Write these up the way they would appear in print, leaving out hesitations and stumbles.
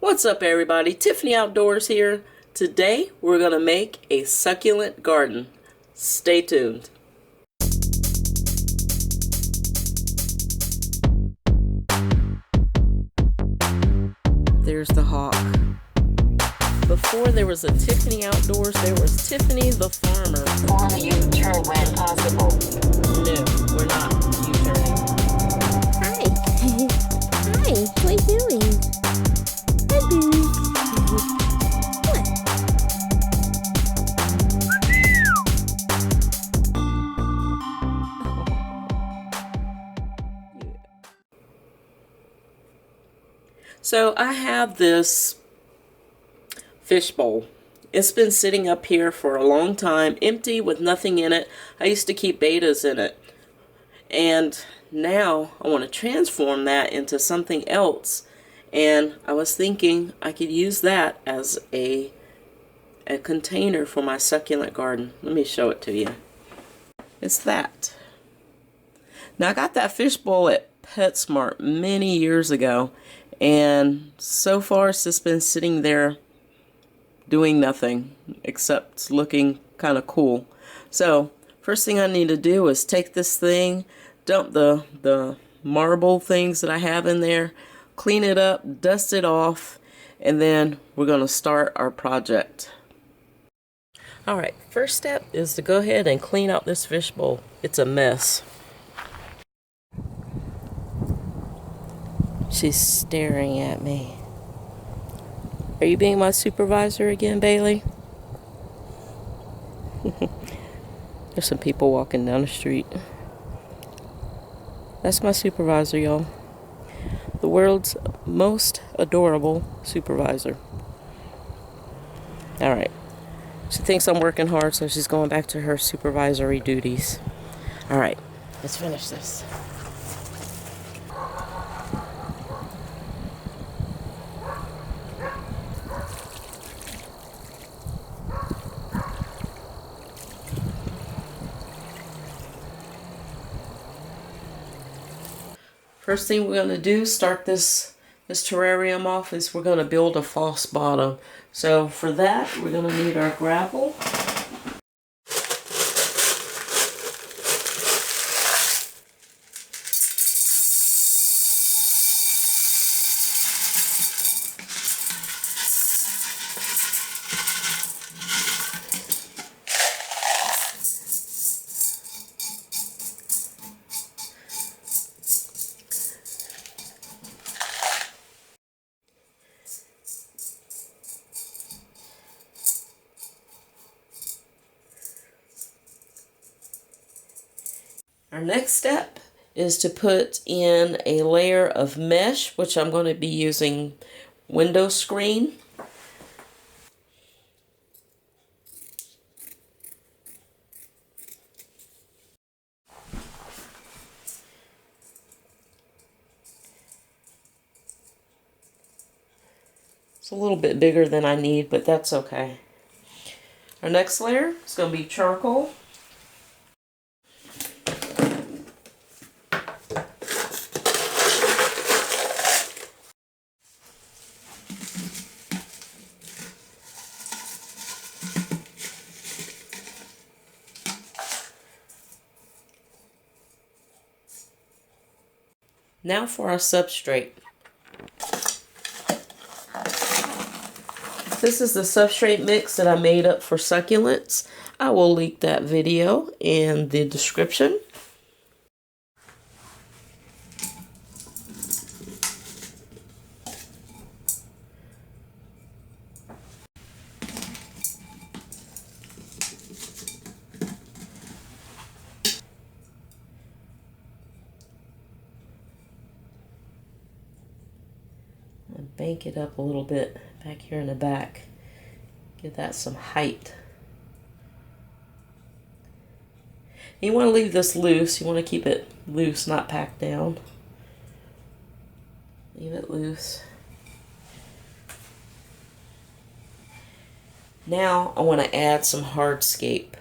What's up everybody, Tiffany Outdoors here. Today we're going to make a succulent garden. Stay tuned. There's the hawk. Before there was a Tiffany Outdoors, there was Tiffany the farmer. On a U-turn when possible. No, we're not U-turning. Hi. Hi, what are you doing? Hi, Boo. What? So I have this fish bowl. It's been sitting up here for a long time, empty with nothing in it. I used to keep betas in it. And now I want to transform that into something else. And I was thinking I could use that as a container for my succulent garden. Let me show it to you. It's that. Now I got that fish bowl at PetSmart many years ago. And so far it's just been sitting there doing nothing except looking kind of cool. So first thing I need to do is take this thing, dump the marble things that I have in there, clean it up, dust it off, and then we're going to start our project. Alright, first step is to go ahead and clean out this fish bowl. It's a mess. She's staring at me. Are you being my supervisor again, Bailey? There's some people walking down the street. That's my supervisor, y'all. The world's most adorable supervisor. Alright. She thinks I'm working hard, so she's going back to her supervisory duties. Alright, let's finish this. First thing we're going to do, start this terrarium off, is we're going to build a false bottom. So for that, we're going to need our gravel. Our next step is to put in a layer of mesh, which I'm going to be using window screen. It's a little bit bigger than I need, but that's okay. Our next layer is going to be charcoal. Now for our substrate. This is the substrate mix that I made up for succulents. I will link that video in the description. And bank it up a little bit back here in the back. Give that some height. You want to leave this loose. You want to keep it loose, not packed down. Leave it loose. Now I want to add some hardscape.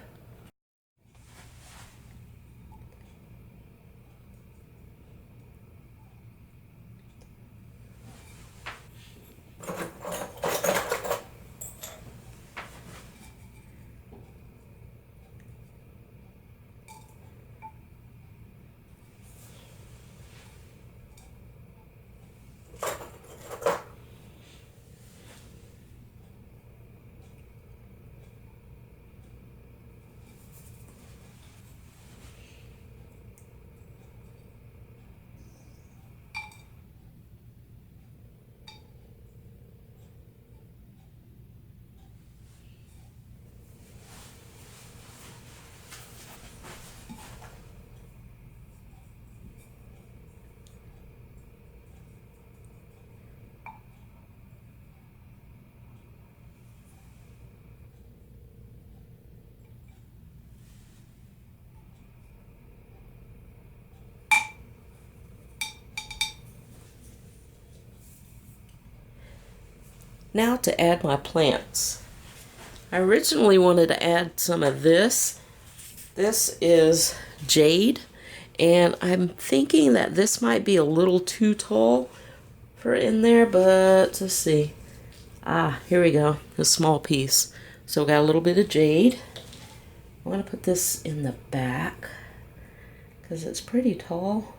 Now to add my plants. I originally wanted to add some of this. This is jade, and I'm thinking that this might be a little too tall for in there, but let's see. Ah, here we go, a small piece. So we got a little bit of jade. I'm gonna put this in the back because it's pretty tall.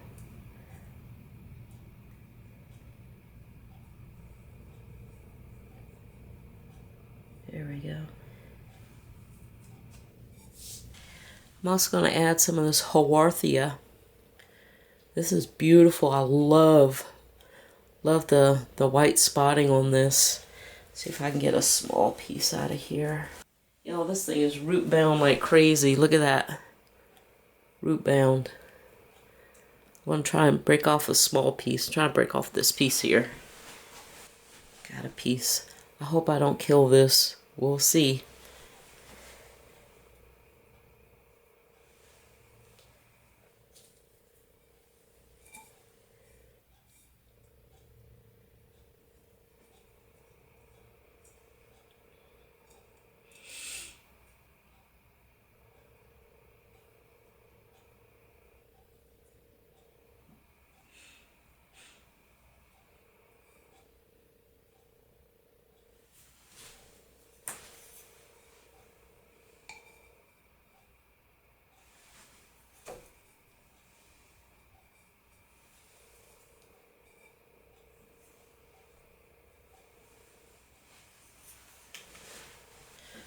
There we go. I'm also going to add some of this Haworthia. This is beautiful. I love the white spotting on this. See if I can get a small piece out of here. You know, this thing is root bound like crazy. Look at that. Root bound. I'm going to try and break off a small piece. Try to break off this piece here. Got a piece. I hope I don't kill this. We'll see.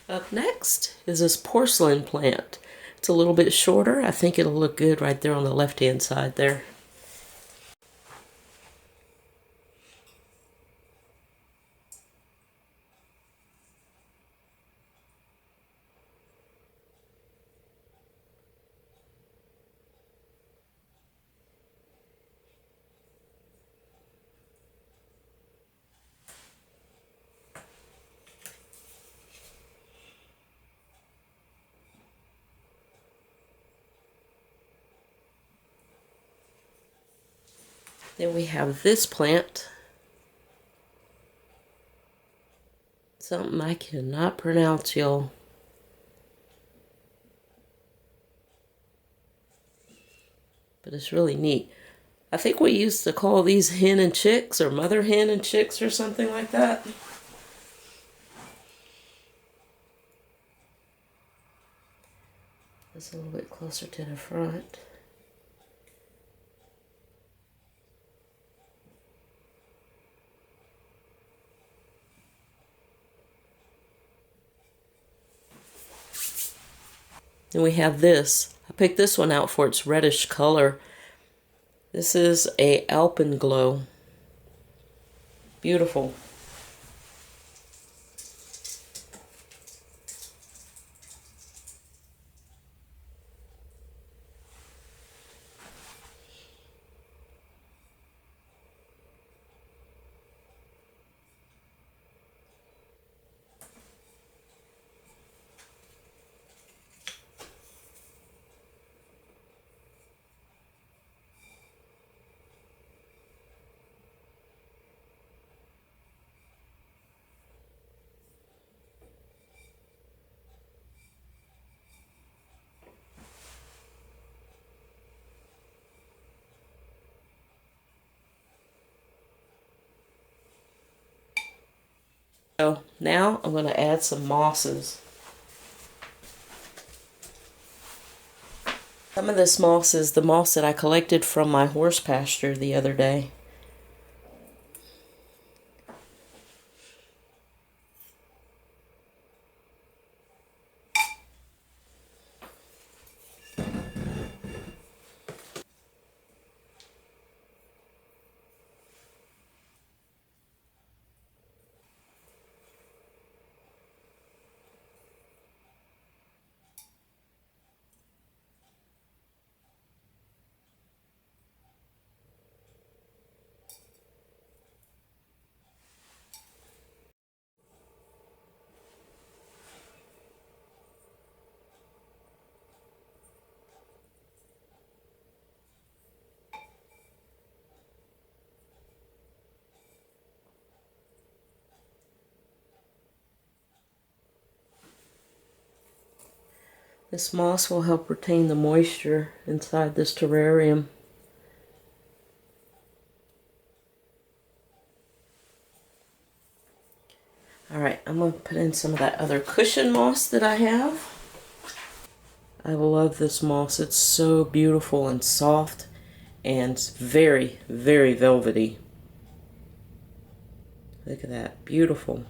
Up next is this porcelain plant. It's a little bit shorter. I think it'll look good right there on the left-hand side there. Then we have this plant. Something I cannot pronounce, y'all. But it's really neat. I think we used to call these hen and chicks, or mother hen and chicks, or something like that. Just a little bit closer to the front. Then we have this. I picked this one out for its reddish color. This is a alpenglow. Beautiful. So now I'm going to add some mosses. Some of this moss is the moss that I collected from my horse pasture the other day. This moss will help retain the moisture inside this terrarium. Alright, I'm going to put in some of that other cushion moss that I have. I love this moss. It's so beautiful and soft and very, very velvety. Look at that. Beautiful.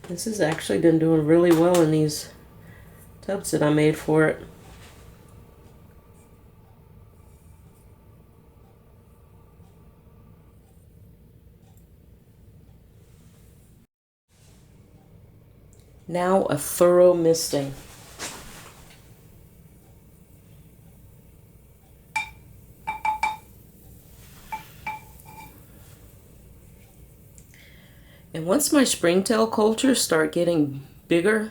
This has actually been doing really well in these tubs that I made for it. Now a thorough misting. And once my springtail cultures start getting bigger,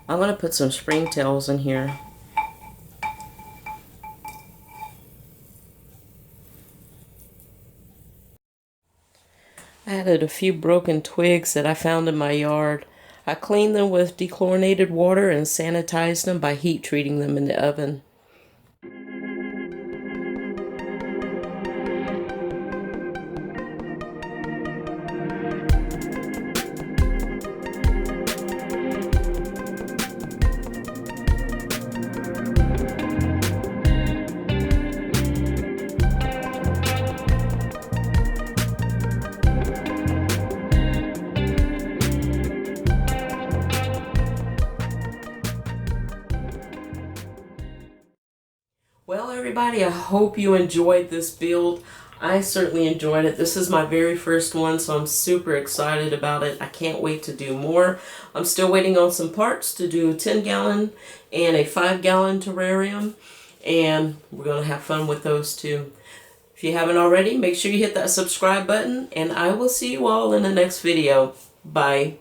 I'm going to put some springtails in here. I added a few broken twigs that I found in my yard. I cleaned them with dechlorinated water and sanitized them by heat treating them in the oven. Well, everybody, I hope you enjoyed this build. I certainly enjoyed it. This is my very first one, so I'm super excited about it. I can't wait to do more. I'm still waiting on some parts to do a 10-gallon and a 5-gallon terrarium, and we're going to have fun with those too. If you haven't already, make sure you hit that subscribe button, and I will see you all in the next video. Bye.